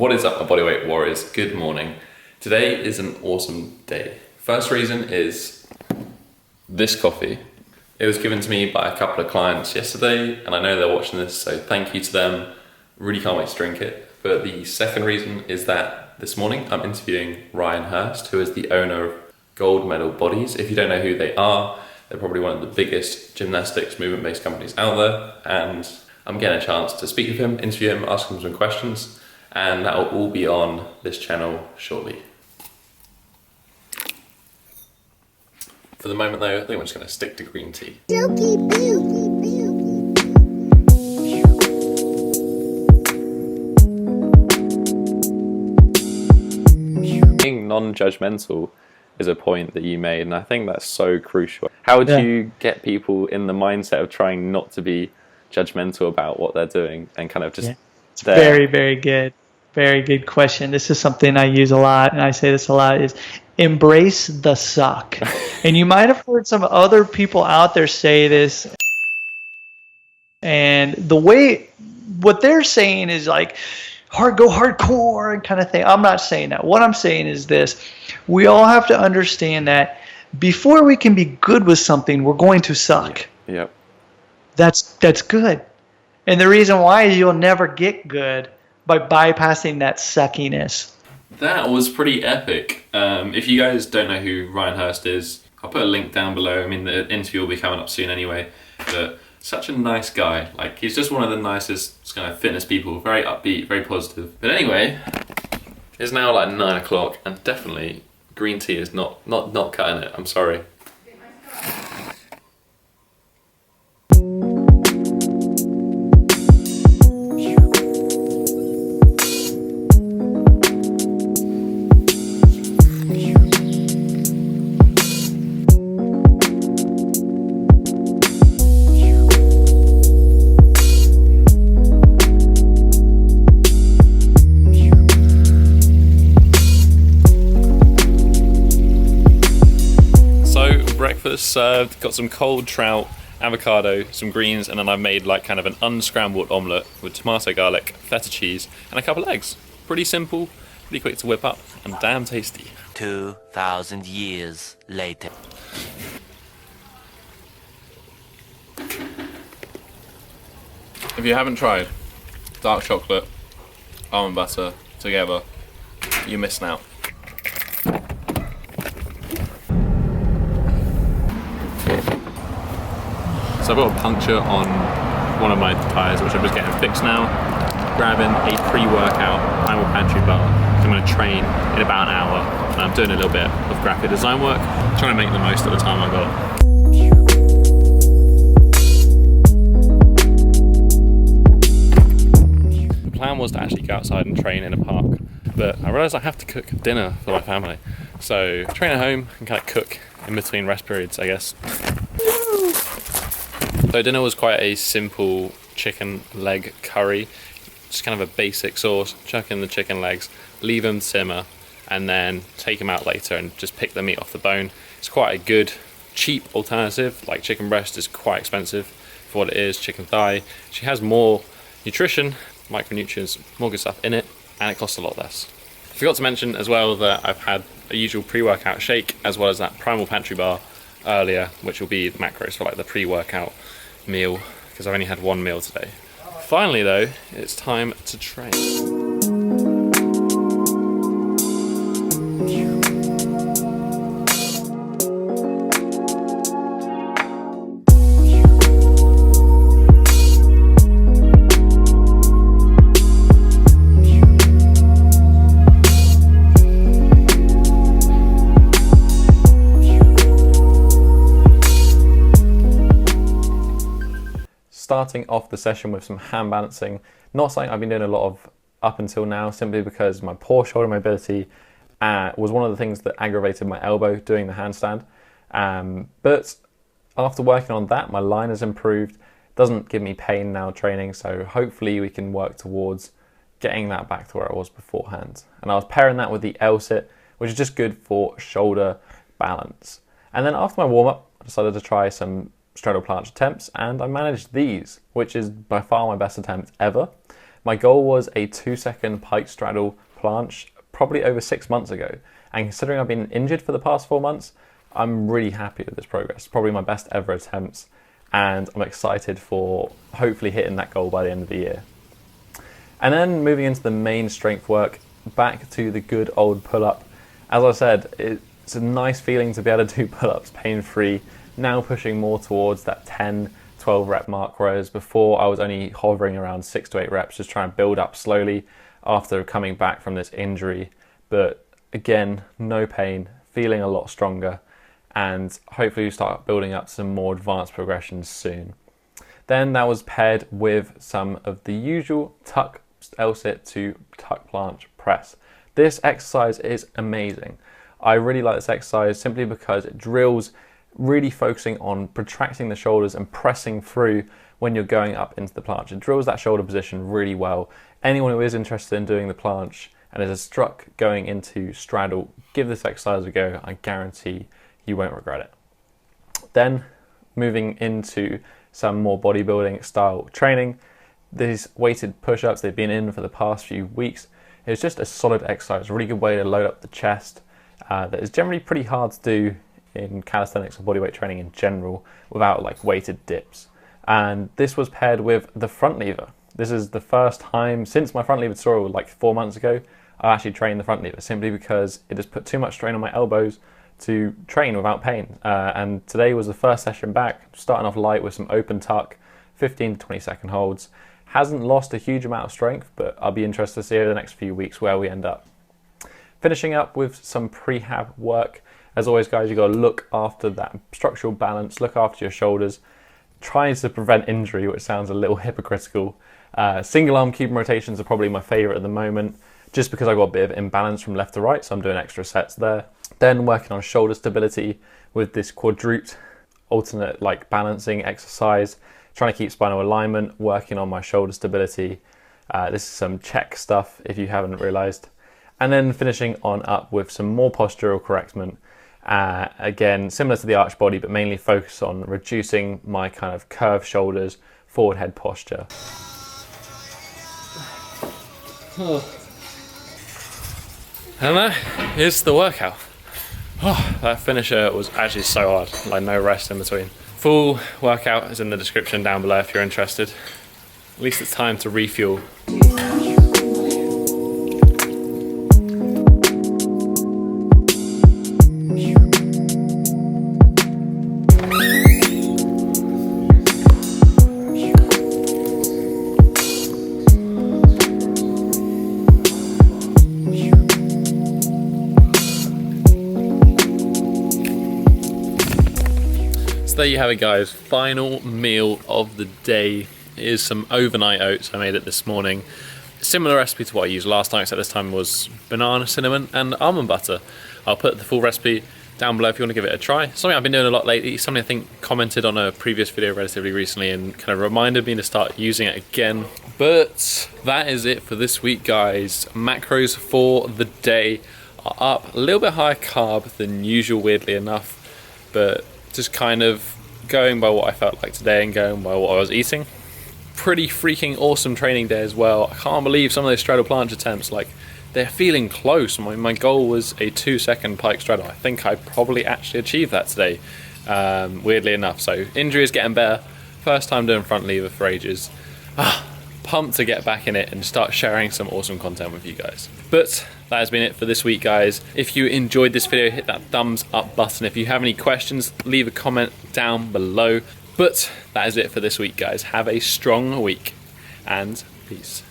What is up, my bodyweight warriors? Good morning. Today is an awesome day. First reason is this coffee. It was given to me by a couple of clients yesterday, and I know they're watching this, so thank you to them. Really can't wait to drink it. But the second reason is that this morning I'm interviewing Ryan Hurst, who is the owner of Gold Medal Bodies. If you don't know who they are, they're probably one of the biggest gymnastics movement-based companies out there, and I'm getting a chance to speak with him, interview him, ask him some questions, and that will all be on this channel shortly. For the moment though, I think we're just going to stick to green tea. Being non-judgmental is a point that you made, and I think that's so crucial. How would you get people in the mindset of trying not to be judgmental about what they're doing and kind of just It's very, very good. Very good question. This is something I use a lot, and I say this a lot, is embrace the suck. And you might have heard some other people out there say this, and the way, what they're saying is like, go hardcore and kind of thing. I'm not saying that. What I'm saying is this. We all have to understand that before we can be good with something, we're going to suck. Yep. That's good. And the reason why is you'll never get good by bypassing that suckiness. That was pretty epic. If you guys don't know who Ryan Hurst is, I'll put a link down below. I mean, the interview will be coming up soon anyway. But such a nice guy. Like, he's just one of the nicest kind of fitness people. Very upbeat, very positive. But anyway, it's now like 9 o'clock, and definitely green tea is not cutting it. I'm sorry. Breakfast served, got some cold trout, avocado, some greens, and then I made like kind of an unscrambled omelette with tomato, garlic, feta cheese, and a couple of eggs. Pretty simple, pretty quick to whip up, and damn tasty. 2,000 years later. If you haven't tried dark chocolate, almond butter together, you're missing out. So I've got a puncture on one of my tyres, which I'm just getting fixed now. Grabbing a pre-workout primal pantry bar. I'm going to train in about an hour, and I'm doing a little bit of graphic design work, trying to make the most of the time I got. The plan was to actually go outside and train in a park, but I realised I have to cook dinner for my family. So train at home and kind of cook in between rest periods, I guess. So dinner was quite a simple chicken leg curry, just kind of a basic sauce, chuck in the chicken legs, leave them simmer, and then take them out later and just pick the meat off the bone. It's quite a good, cheap alternative. Like, chicken breast is quite expensive for what it is, chicken thigh. She has more nutrition, micronutrients, more good stuff in it, and it costs a lot less. I forgot to mention as well that I've had a usual pre-workout shake as well as that primal pantry bar earlier, which will be the macros for like the pre-workout meal, because I've only had one meal today. Finally though, it's time to train. Starting off the session with some hand balancing, not something I've been doing a lot of up until now, simply because my poor shoulder mobility was one of the things that aggravated my elbow doing the handstand. But after working on that, my line has improved, doesn't give me pain now training, so hopefully we can work towards getting that back to where it was beforehand. And I was pairing that with the L-sit, which is just good for shoulder balance. And then after my warm-up, I decided to try some straddle planche attempts, and I managed these, which is by far my best attempt ever. My goal was a 2-second pike straddle planche probably over 6 months ago. And considering I've been injured for the past 4 months, I'm really happy with this progress. Probably my best ever attempts. And I'm excited for hopefully hitting that goal by the end of the year. And then moving into the main strength work, back to the good old pull-up. As I said, it's a nice feeling to be able to do pull-ups pain-free, now pushing more towards that 10, 12 rep mark, whereas before I was only hovering around 6 to 8 reps, just trying to build up slowly after coming back from this injury. But again, no pain, feeling a lot stronger, and hopefully we start building up some more advanced progressions soon. Then that was paired with some of the usual tuck L-sit to tuck planche press. This exercise is amazing. I really like this exercise simply because it drills really focusing on protracting the shoulders and pressing through when you're going up into the planche. It drills that shoulder position really well. Anyone who is interested in doing the planche and is struck going into straddle, give this exercise a go. I guarantee you won't regret it. Then moving into some more bodybuilding style training, these weighted push-ups, they've been in for the past few weeks. It's just a solid exercise, a really good way to load up the chest that is generally pretty hard to do in calisthenics or bodyweight training in general without like weighted dips. And this was paired with the front lever. This is the first time since my front lever tutorial like 4 months ago I actually trained the front lever, simply because it just put too much strain on my elbows to train without pain. And today was the first session back, starting off light with some open tuck, 15 to 20 second holds. Hasn't lost a huge amount of strength, but I'll be interested to see over the next few weeks where we end up. Finishing up with some prehab work. As always, guys, you got to look after that structural balance, look after your shoulders, trying to prevent injury, which sounds a little hypocritical. Single arm Cuban rotations are probably my favorite at the moment, just because I've got a bit of imbalance from left to right, so I'm doing extra sets there. Then working on shoulder stability with this quadruped alternate like balancing exercise, trying to keep spinal alignment, working on my shoulder stability. This is some check stuff if you haven't realized. And then finishing on up with some more postural correctment. Again, similar to the arch body, but mainly focus on reducing my kind of curved shoulders, forward head posture. And that is the workout. Oh, that finisher was actually so hard, like no rest in between. Full workout is in the description down below if you're interested. At least it's time to refuel. So there you have it, guys, final meal of the day is some overnight oats. I made it this morning. Similar recipe to what I used last night, except this time was banana, cinnamon and almond butter. I'll put the full recipe down below if you want to give it a try. Something I've been doing a lot lately, something I think commented on a previous video relatively recently and kind of reminded me to start using it again. But that is it for this week, guys. Macros for the day are up, a little bit higher carb than usual, weirdly enough, but just kind of going by what I felt like today and going by what I was eating. Pretty freaking awesome training day as well. I can't believe some of those straddle planche attempts, like, they're feeling close. My goal was a 2-second pike straddle. I think I probably actually achieved that today, weirdly enough. So injury is getting better. First time doing front lever for ages. Pumped to get back in it and start sharing some awesome content with you guys. But that has been it for this week, guys. If you enjoyed this video, hit that thumbs up button. If you have any questions, leave a comment down below. But that is it for this week, guys. Have a strong week and peace.